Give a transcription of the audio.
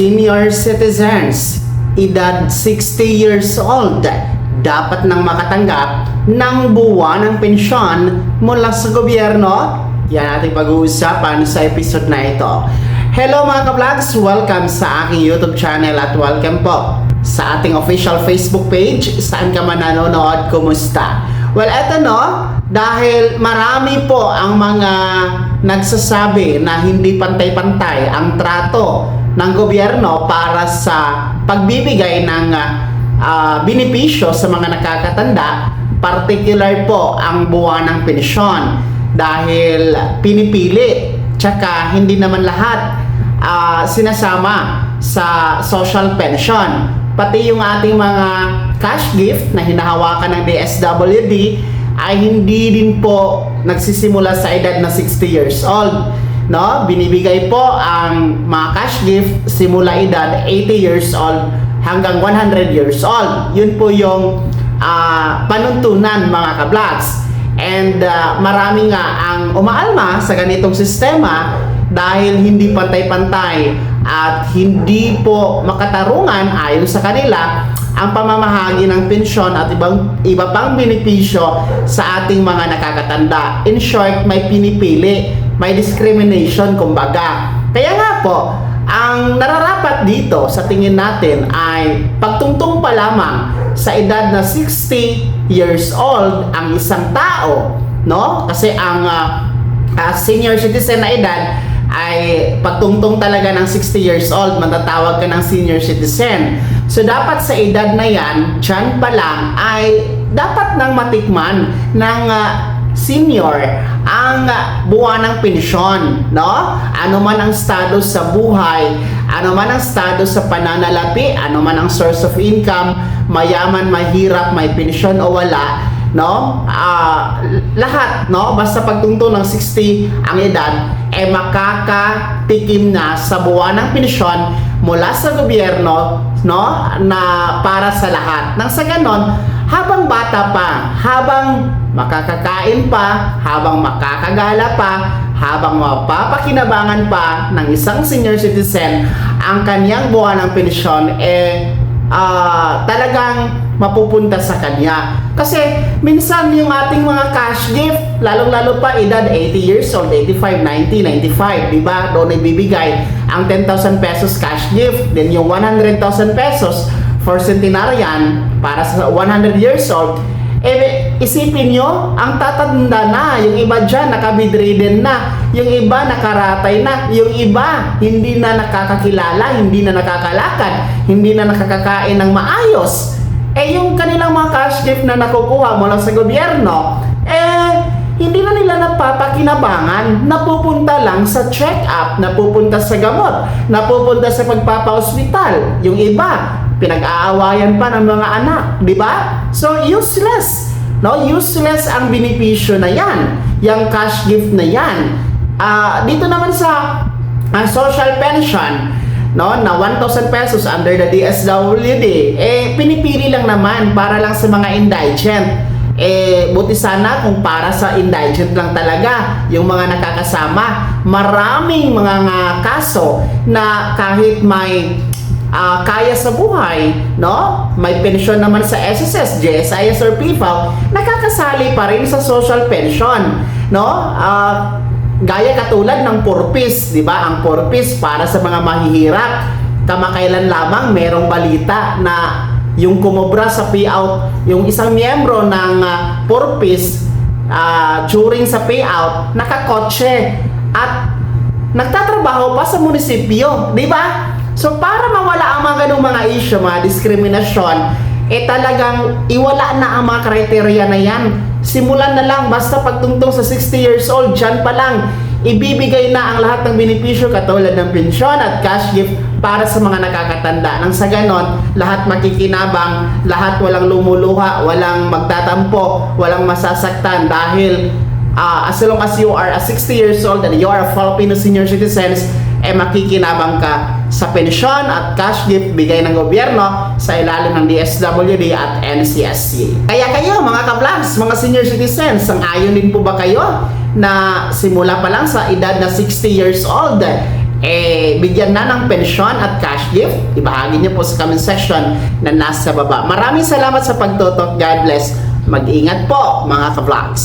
Senior citizens, edad 60 years old, dapat nang makatanggap ng buwanang pensyon mula sa gobyerno. Yan ating pag-uusapan sa episode na ito. Hello mga ka-vlogs! Welcome sa aking YouTube channel at welcome po sa ating official Facebook page. Saan ka man nanonood, kumusta? Well, eto no, dahil marami po ang mga nagsasabi na hindi pantay-pantay ang trato ng gobyerno para sa pagbibigay ng benepisyo sa mga nakakatanda, particular po ang buwanang pensyon, dahil pinipili tsaka hindi naman lahat sinasama sa social pension. Pati yung ating mga cash gift na hinahawakan ng DSWD ay hindi din po nagsisimula sa edad na 60 years old. No? Binibigay po ang mga cash gift simula edad 80 years old hanggang 100 years old. Yun po yung panuntunan mga ka-vlogs. And marami nga ang umaalma sa ganitong sistema dahil hindi pantay-pantay at hindi po makatarungan ayon sa kanila ang pamamahagi ng pensyon at iba pang benepisyo sa ating mga nakakatanda. In short, may pinipili, may discrimination kumbaga. Kaya nga po, ang nararapat dito sa tingin natin ay pagtungtong pa lamang sa edad na 60 years old ang isang tao, no? Kasi ang senior citizen na edad ay pagtungtong talaga ng 60 years old, matatawag ka ng senior citizen. So dapat sa edad na yan, dyan pa lang ay dapat nang matikman ng senior ang buwanang pensyon, no? Ano man ang status sa buhay, ano man ang status sa pananalapi, ano man ang source of income, mayaman, mahirap, may pensyon o wala, no? Lahat, no? Basta pagtungtong ng 60 ang edad, makakatikim na sa buwanang pensyon mula sa gobyerno, no? Na para sa lahat. Nang sa ganon, habang bata pa, habang makakakain pa, habang makakagala pa, habang mapapakinabangan pa ng isang senior citizen, ang kanyang buwanang pensyon talagang mapupunta sa kanya. Kasi minsan yung ating mga cash gift, lalong-lalo pa edad 80 years old, 85, 90, 95, di ba? Doon ibibigay ang 10,000 pesos cash gift, then yung 100,000 pesos for centenarian para sa 100 years old. Isipin nyo, ang tatanda na, yung iba dyan nakabedridden na, yung iba nakaratay na, yung iba hindi na nakakakilala, hindi na nakakalakad, hindi na nakakakain ng maayos. Yung kanilang mga cash gift na nakukuha mula sa gobyerno, hindi na nila napapakinabangan, napupunta lang sa check-up, napupunta sa gamot, napupunta sa pagpapa-hospital. Yung iba, pinag-aawayan pa ng mga anak, di ba? So, useless. No? Useless ang benepisyo na yan, yung cash gift na yan. Dito naman sa social pension, no, na 1,000 pesos under the DSWD, pinipili lang naman para lang sa mga indigent. Buti sana kung para sa indigent lang talaga yung mga nakakasama. Maraming mga kaso na kahit may kaya sa buhay, no? May pensyon naman sa SSS, GSIS or PFAO, nakakasali pa rin sa social pension, no? Gaya katulad ng purpose, di ba? Ang purpose para sa mga mahihirap. Kamakailan lamang merong balita na yung kumobra sa payout, yung isang miyembro ng purpose during sa payout, nakakotse at nagtatrabaho pa sa munisipyo, di ba? So para mawala ang mga ganung mga issue, mga diskriminasyon, talagang iwala na ang mga kriteria na yan. Simulan na lang, basta pagtungtong sa 60 years old, dyan pa lang, ibibigay na ang lahat ng benepisyo katulad ng pensyon at cash gift para sa mga nakakatanda. Nang sa ganon, lahat makikinabang, lahat walang lumuluha, walang magtatampo, walang masasaktan dahil as long as you are 60 years old and you are a Filipino senior citizens, makikinabang ka sa pensyon at cash gift bigay ng gobyerno sa ilalim ng DSWD at NCSC. Kaya kayo mga ka-vlogs, mga senior citizens, sang-ayon din po ba kayo na simula pa lang sa edad na 60 years old, bigyan na ng pensyon at cash gift, ibahagi niyo po sa comment section na nasa baba. Maraming salamat sa pagtutok. God bless. Mag-ingat po mga ka-vlogs.